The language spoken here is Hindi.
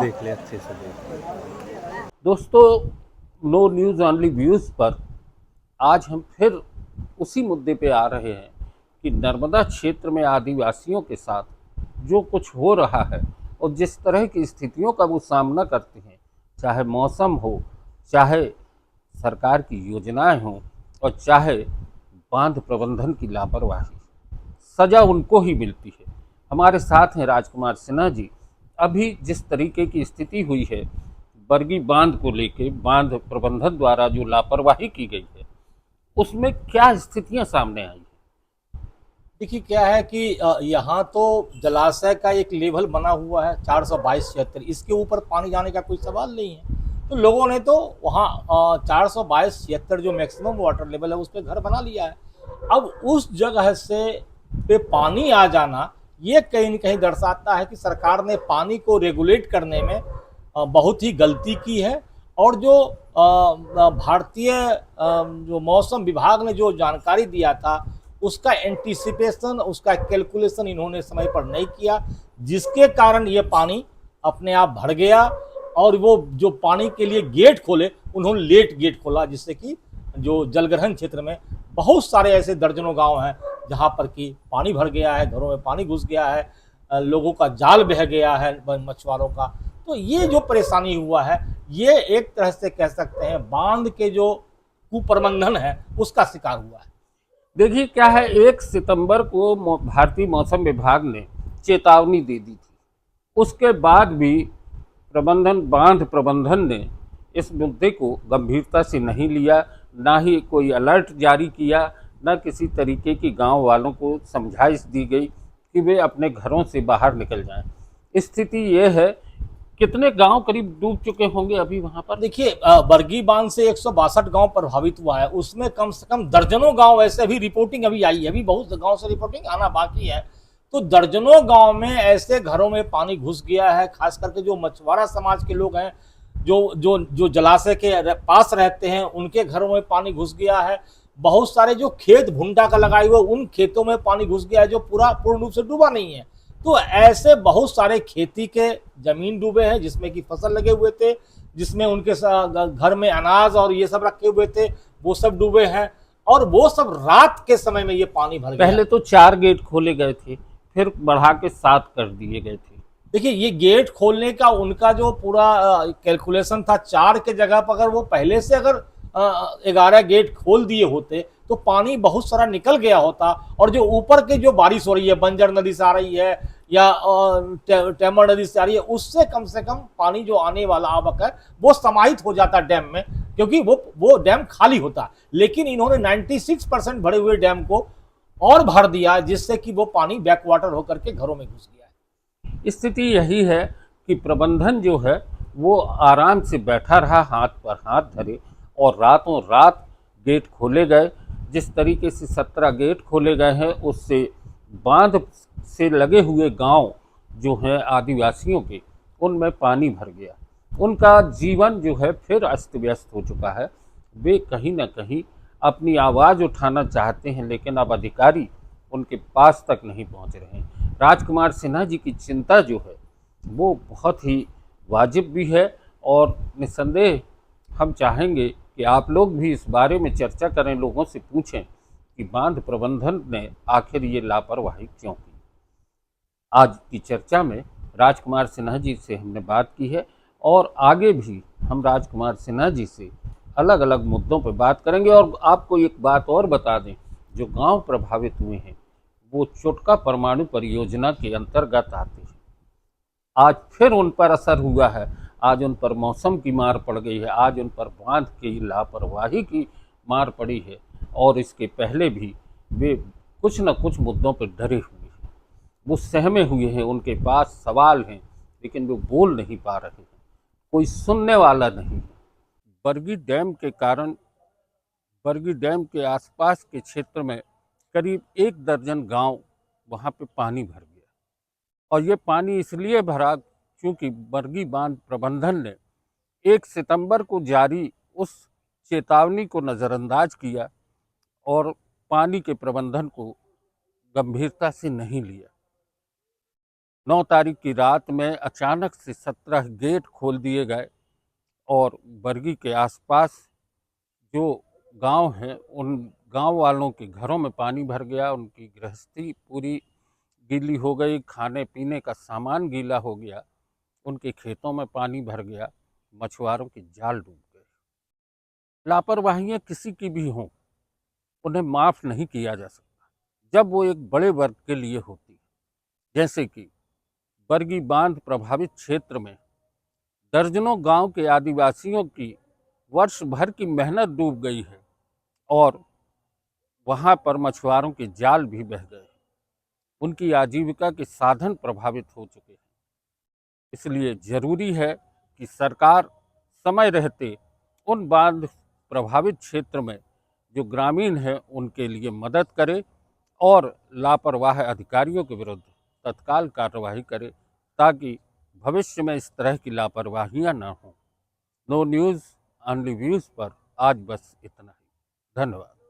देख ले, अच्छे से देख। दोस्तों, नो न्यूज़ ओनली व्यूज़ पर आज हम फिर उसी मुद्दे पे आ रहे हैं कि नर्मदा क्षेत्र में आदिवासियों के साथ जो कुछ हो रहा है और जिस तरह की स्थितियों का वो सामना करते हैं, चाहे मौसम हो, चाहे सरकार की योजनाएं हों और चाहे बांध प्रबंधन की लापरवाही, सजा उनको ही मिलती है। हमारे साथ हैं राजकुमार सिन्हा जी। अभी जिस तरीके की स्थिति हुई है बरगी बांध को लेके, बांध प्रबंधन द्वारा जो लापरवाही की गई है, उसमें क्या स्थितियां सामने आई हैं? देखिए क्या है कि यहाँ तो जलाशय का एक लेवल बना हुआ है 422-76, इसके ऊपर पानी जाने का कोई सवाल नहीं है। तो लोगों ने तो वहाँ 422-76 जो मैक्सिमम वाटर लेवल है उस पर घर बना लिया है। अब उस जगह से पे पानी आ जाना ये कहीं न कहीं दर्शाता है कि सरकार ने पानी को रेगुलेट करने में बहुत ही गलती की है। और जो भारतीय जो मौसम विभाग ने जो जानकारी दिया था उसका एंटीसिपेशन, उसका कैलकुलेशन इन्होंने समय पर नहीं किया, जिसके कारण ये पानी अपने आप भर गया। और वो जो पानी के लिए गेट खोले उन्होंने लेट गेट खोला, जिससे कि जो जलग्रहण क्षेत्र में बहुत सारे ऐसे दर्जनों गांव हैं जहां पर कि पानी भर गया है, घरों में पानी घुस गया है, लोगों का जाल बह गया है, मछुआरों का। तो ये जो परेशानी हुआ है ये एक तरह से कह सकते हैं बांध के जो कुप्रबंधन है उसका शिकार हुआ है। देखिए क्या है, 1 सितंबर को भारतीय मौसम विभाग ने चेतावनी दे दी थी। उसके बाद भी बांध प्रबंधन ने इस मुद्दे को गंभीरता से नहीं लिया, ना ही कोई अलर्ट जारी किया, ना किसी तरीके की गांव वालों को समझाइश दी गई कि वे अपने घरों से बाहर निकल जाएं। स्थिति ये है, कितने गांव करीब डूब चुके होंगे अभी वहां पर? देखिए बरगी बांध से 162 गांव प्रभावित हुआ है, उसमें कम से कम दर्जनों गांव ऐसे अभी रिपोर्टिंग अभी आई है, अभी बहुत गांव से रिपोर्टिंग आना बाकी है। तो दर्जनों गांव में ऐसे घरों में पानी घुस गया है, खास करके जो मछुआरा समाज के लोग हैं, जो जो जो जलाशय के पास रहते हैं उनके घरों में पानी घुस गया है। बहुत सारे जो खेत भुंटा का लगाए हुए उन खेतों में पानी घुस गया है जो पूर्ण रूप से डूबा नहीं है। तो ऐसे बहुत सारे खेती के जमीन डूबे हैं जिसमें कि फसल लगे हुए थे, जिसमें उनके घर में अनाज और ये सब रखे हुए थे, वो सब डूबे हैं। और वो सब रात के समय में ये पानी भर गया। पहले तो 4 गेट खोले गए थे, फिर बढ़ा के 7 कर दिए गए थे। देखिए ये गेट खोलने का उनका जो पूरा कैलकुलेशन था 4 के जगह पर अगर वो पहले से अगर 11 गेट खोल दिए होते तो पानी बहुत सारा निकल गया होता। और जो ऊपर के जो बारिश हो रही है, बंजर नदी से आ रही है या टेमर नदी से आ रही है, उससे कम से कम पानी जो आने वाला आवक है वो समाहित हो जाता डैम में, क्योंकि वो डैम खाली होता। लेकिन इन्होंने 96% भरे हुए डैम को और भर दिया, जिससे कि वो पानी बैक वाटर होकर के घरों में घुस गया है। स्थिति यही है कि प्रबंधन जो है वो आराम से बैठा रहा, हाथ पर हाथ धरे, और रातों रात गेट खोले गए। जिस तरीके से 17 गेट खोले गए हैं उससे बांध से लगे हुए गांव जो हैं आदिवासियों के, उनमें पानी भर गया। उनका जीवन जो है फिर अस्त व्यस्त हो चुका है। वे कहीं ना कहीं अपनी आवाज़ उठाना चाहते हैं, लेकिन अब अधिकारी उनके पास तक नहीं पहुंच रहे हैं। राजकुमार सिन्हा जी की चिंता जो है वो बहुत ही वाजिब भी है, और निस्संदेह हम चाहेंगे कि आप लोग भी इस बारे में चर्चा करें, लोगों से पूछें कि बांध प्रबंधन ने आखिर ये लापरवाही क्यों की। आज की चर्चा में राजकुमार सिन्हा जी से हमने बात की है, और आगे भी हम राजकुमार सिन्हा जी से अलग अलग मुद्दों पर बात करेंगे। और आपको एक बात और बता दें, जो गांव प्रभावित हुए हैं वो चोटका परमाणु परियोजना के अंतर्गत आते हैं। आज फिर उन पर असर हुआ है, आज उन पर मौसम की मार पड़ गई है, आज उन पर बांध की लापरवाही की मार पड़ी है, और इसके पहले भी वे कुछ न कुछ मुद्दों पर डरे हुए हैं, वो सहमे हुए हैं, उनके पास सवाल हैं, लेकिन वो बोल नहीं पा रहे हैं, कोई सुनने वाला नहीं है। बरगी डैम के कारण, बरगी डैम के आसपास के क्षेत्र में करीब 1 दर्जन गांव वहाँ पे पानी भर गया। और ये पानी इसलिए भरा क्योंकि बरगी बांध प्रबंधन ने 1 सितंबर को जारी उस चेतावनी को नज़रअंदाज किया और पानी के प्रबंधन को गंभीरता से नहीं लिया। 9 तारीख की रात में अचानक से 17 गेट खोल दिए गए और बरगी के आसपास जो गांव हैं उन गांव वालों के घरों में पानी भर गया, उनकी गृहस्थी पूरी गीली हो गई, खाने पीने का सामान गीला हो गया, उनके खेतों में पानी भर गया, मछुआरों के जाल डूब गए। लापरवाहियां किसी की भी हों, उन्हें माफ़ नहीं किया जा सकता जब वो एक बड़े वर्ग के लिए होती है। जैसे कि बरगी बांध प्रभावित क्षेत्र में दर्जनों गांव के आदिवासियों की वर्ष भर की मेहनत डूब गई है और वहां पर मछुआरों के जाल भी बह गए, उनकी आजीविका के साधन प्रभावित हो चुके हैं। इसलिए जरूरी है कि सरकार समय रहते उन बांध प्रभावित क्षेत्र में जो ग्रामीण हैं उनके लिए मदद करे और लापरवाह अधिकारियों के विरुद्ध तत्काल कार्रवाई करे, ताकि भविष्य में इस तरह की लापरवाहियां ना हों। नो न्यूज़ ओनली व्यूज़ पर आज बस इतना ही। धन्यवाद।